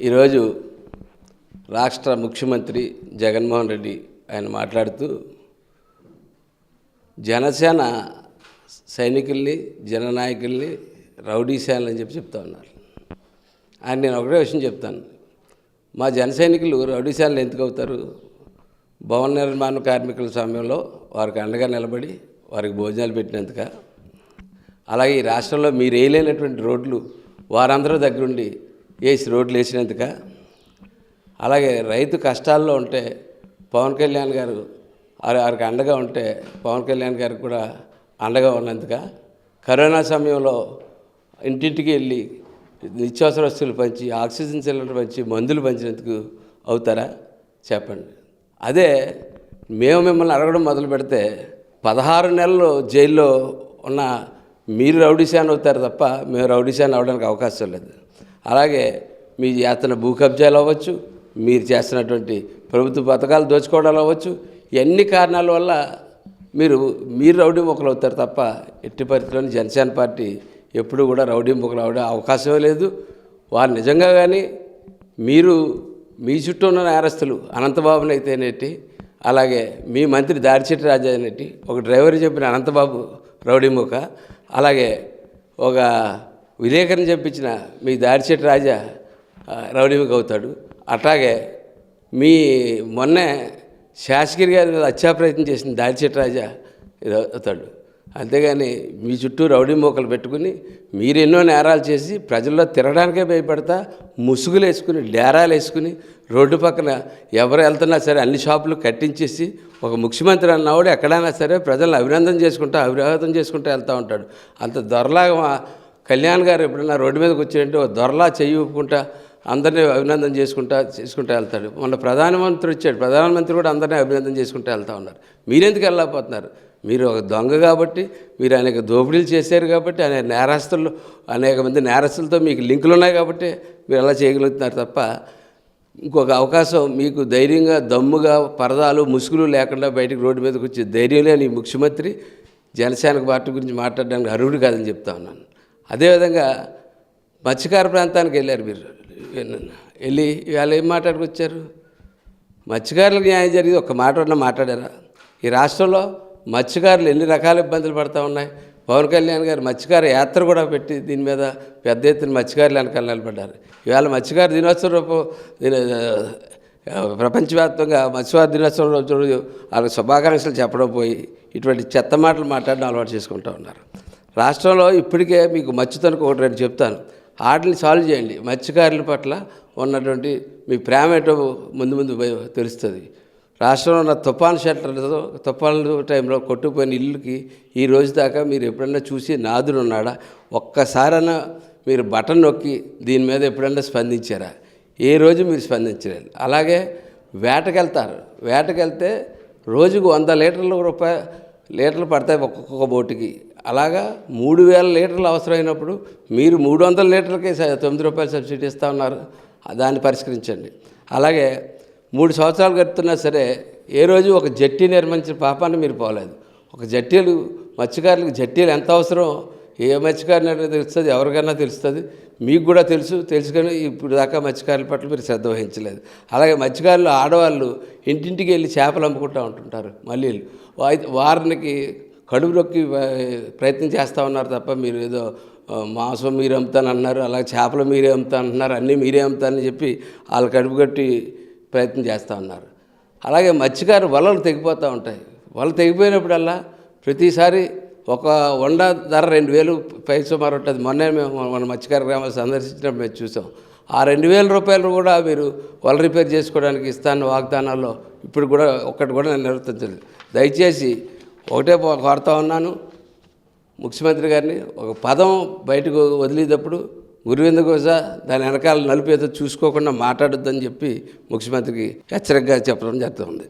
ఈరోజు రాష్ట్ర ముఖ్యమంత్రి జగన్మోహన్ రెడ్డి ఆయన మాట్లాడుతూ జనసేన సైనికుల్ని జననాయకుల్ని రౌడీ సేనలు అని చెప్తా ఉన్నారు. ఆయన నేను ఒకటే విషయం చెప్తాను, మా జన సైనికులు రౌడీ సేనలు ఎందుకు అవుతారు? భవన నిర్మాణ కార్మికుల సమయంలో వారికి అండగా నిలబడి వారికి భోజనాలు పెట్టినందుక, అలాగే ఈ రాష్ట్రంలో మీరు వేయలేనటువంటి రోడ్లు వారందరూ దగ్గరుండి వేసి రోడ్లు వేసినందుక, అలాగే రైతు కష్టాల్లో ఉంటే పవన్ కళ్యాణ్ గారు వారికి అండగా ఉంటే పవన్ కళ్యాణ్ గారికి కూడా అండగా ఉన్నందుక, కరోనా సమయంలో ఇంటింటికి వెళ్ళి నిత్యావసర వస్తువులు పంచి ఆక్సిజన్ సిలిండర్ పంచి మందులు పంచినందుకు అవుతారా చెప్పండి. అదే మేము మిమ్మల్ని అడగడం మొదలు పెడితే 16 నెలలు జైల్లో ఉన్న మీరు రౌడీశాన్ అవుతారు తప్ప మేము రౌడీశాన్ అవ్వడానికి అవకాశం లేదు. అలాగే మీ చేస్తున్న భూ కబ్జాలు అవ్వచ్చు, మీరు చేస్తున్నటువంటి ప్రభుత్వ పథకాలు దోచుకోవడాలు అవ్వచ్చు, ఎన్ని కారణాల వల్ల మీరు రౌడీ మొక్కలు అవుతారు తప్ప ఎట్టి పరిస్థితుల్లోని జనసేన పార్టీ ఎప్పుడు కూడా రౌడీ మొక్కలు అవడం అవకాశమే లేదు. వారు నిజంగా కానీ మీ చుట్టూ ఉన్న నేరస్తులు అనంతబాబుని అయితేనేటి, అలాగే మీ మంత్రి దాడిచెట్టి రాజా అనేటి, ఒక డ్రైవర్ చెప్పిన అనంతబాబు రౌడీ మొక్క, అలాగే ఒక విలేకరిని చెప్పించిన మీ దాడిచెట్టి రాజా రౌడీ మొక్క అవుతాడు. అట్లాగే మీ మొన్నే శాసగిరి గారి మీద హత్యా ప్రయత్నం చేసిన దాడిచెట్టి రాజా అవుతాడు. అంతేగాని మీ చుట్టూ రౌడీ మోకలు పెట్టుకుని మీరు ఎన్నో నేరాలు చేసి ప్రజల్లో తిరగడానికే భయపడతా ముసుగులు వేసుకుని డేరాలు వేసుకుని రోడ్డు పక్కన ఎవరు వెళ్తున్నా సరే అన్ని షాపులు కట్టించేసి ఒక ముఖ్యమంత్రి అన్నవాడు ఎక్కడైనా సరే ప్రజలను అభివాదం చేసుకుంటూ వెళ్తూ ఉంటాడు. అంత దొరలాగా కళ్యాణ్ గారు ఎప్పుడైనా రోడ్డు మీదకి వచ్చాడంటే ఒక దొరలా చెయ్యి ఊపుకుంటా అందరినీ అభినందన చేసుకుంటూ వెళ్తాడు. మొన్న ప్రధానమంత్రి వచ్చాడు, ప్రధానమంత్రి కూడా అందరినీ అభినందన చేసుకుంటూ వెళ్తూ ఉన్నారు. మీరెందుకు వెళ్ళకపోతున్నారు? మీరు ఒక దొంగ కాబట్టి, మీరు అనేక దోపిడీలు చేశారు కాబట్టి, అనేక మంది నేరస్తులతో మీకు లింకులు ఉన్నాయి కాబట్టి మీరు అలా చేయగలుగుతున్నారు తప్ప ఇంకొక అవకాశం మీకు ధైర్యంగా దమ్ముగా పరదాలు ముసుగులు లేకుండా బయటకు రోడ్డు మీదకి వచ్చే ధైర్యం లేని ముఖ్యమంత్రి జనసేన పార్టీ గురించి మాట్లాడడానికి అర్హుడు కాదని చెప్తా ఉన్నాను. అదేవిధంగా మత్స్యకార ప్రాంతానికి వెళ్ళారు మీరు, వెళ్ళి ఇవాళ ఏం మాట్లాడుకొచ్చారు? మత్స్యకారులకు న్యాయం జరిగింది ఒక్క మాట మాట్లాడారా? ఈ రాష్ట్రంలో మత్స్యకారులు ఎన్ని రకాల ఇబ్బందులు పడుతూ ఉన్నాయి. పవన్ కళ్యాణ్ గారు మత్స్యకార యాత్ర కూడా పెట్టి దీని మీద పెద్ద ఎత్తున మత్స్యకారులు వెనకాల నిలబడ్డారు. ఇవాళ మత్స్యకార దినోత్సవం ప్రపంచవ్యాప్తంగా మత్స్యకార దినోత్సవం రోజు వాళ్ళకి శుభాకాంక్షలు చెప్పడం పోయి ఇటువంటి చెత్త మాటలు మాట్లాడడం అలవాటు చేసుకుంటూ ఉన్నారు. రాష్ట్రంలో ఇప్పటికే మీకు మత్స్యతోనికి ఒకటి రెండు చెప్తాను, వాటిని సాల్వ్ చేయండి. మత్స్యకారుల పట్ల ఉన్నటువంటి మీ ప్రేమ ఏంటో ముందు తెలుస్తుంది. రాష్ట్రంలో ఉన్న తుఫాను టైంలో కొట్టుకుపోయిన ఇల్లుకి ఈ రోజు దాకా మీరు ఎప్పుడన్నా చూసి నాదుడు ఉన్నాడా? ఒక్కసారైనా మీరు బటన్ నొక్కి దీని మీద ఎప్పుడన్నా స్పందించారా? ఏ రోజు మీరు స్పందించలేదు. అలాగే వేటకెళ్తే రోజుకు 100 లీటర్లు పడతాయి ఒక్కొక్క బోటుకి. అలాగా 3000 లీటర్లు అవసరమైనప్పుడు మీరు 300 లీటర్లకే 9 రూపాయలు సబ్సిడీ ఇస్తూ ఉన్నారు. దాన్ని పరిష్కరించండి. అలాగే 3 సంవత్సరాలు గడుపుతున్నా సరే ఏ రోజు ఒక జట్టి నిర్మించిన పాపాన్ని మీరు పోలేదు. ఒక మత్స్యకారులకు జట్టీలు ఎంత అవసరం ఏ మత్స్యకారుని తెలుస్తుంది, ఎవరికైనా తెలుస్తుంది, మీకు కూడా తెలుసు కానీ ఇప్పుడు దాకా మత్స్యకారుల పట్ల మీరు శ్రద్ధ వహించలేదు. అలాగే మత్స్యకారులు ఆడవాళ్ళు ఇంటింటికి వెళ్ళి చేపలు అమ్ముకుంటూ ఉంటుంటారు. మళ్ళీ వారికి కడుపు నొక్కి ప్రయత్నం చేస్తూ ఉన్నారు తప్ప మీరు ఏదో మాంసం మీరే అమ్ముతానన్నారు, అలాగే చేపలు మీరే అమ్ముతానంటున్నారు, అన్నీ మీరే అమ్ముతానని చెప్పి వాళ్ళు కడుపు కట్టి ప్రయత్నం చేస్తూ ఉన్నారు. అలాగే మత్స్యకారు వలలు తెగిపోతూ ఉంటాయి. వలలు తెగిపోయినప్పుడల్లా ప్రతిసారి ఒక వండ ధర 2000 పై సుమారు ఉంటుంది. మొన్నే మన మత్స్యకార గ్రామాలు సందర్శించినప్పుడు మేము చూసాం. ఆ 2000 రూపాయలు కూడా మీరు వల రిపేర్ చేసుకోవడానికి ఇస్తాను వాగ్దానాల్లో ఇప్పుడు కూడా ఒక్కటి కూడా నేను నిర్వర్తించలేదు. దయచేసి ఒకటే కోరుతా ఉన్నాను ముఖ్యమంత్రి గారిని, ఒక పదం బయటకు వదిలేటప్పుడు గురువిందకోస దాని వెనకాల నలుపేదో చూసుకోకుండా మాట్లాడొద్దని చెప్పి ముఖ్యమంత్రికి హెచ్చరికగా చెప్పడం జరుగుతుంది.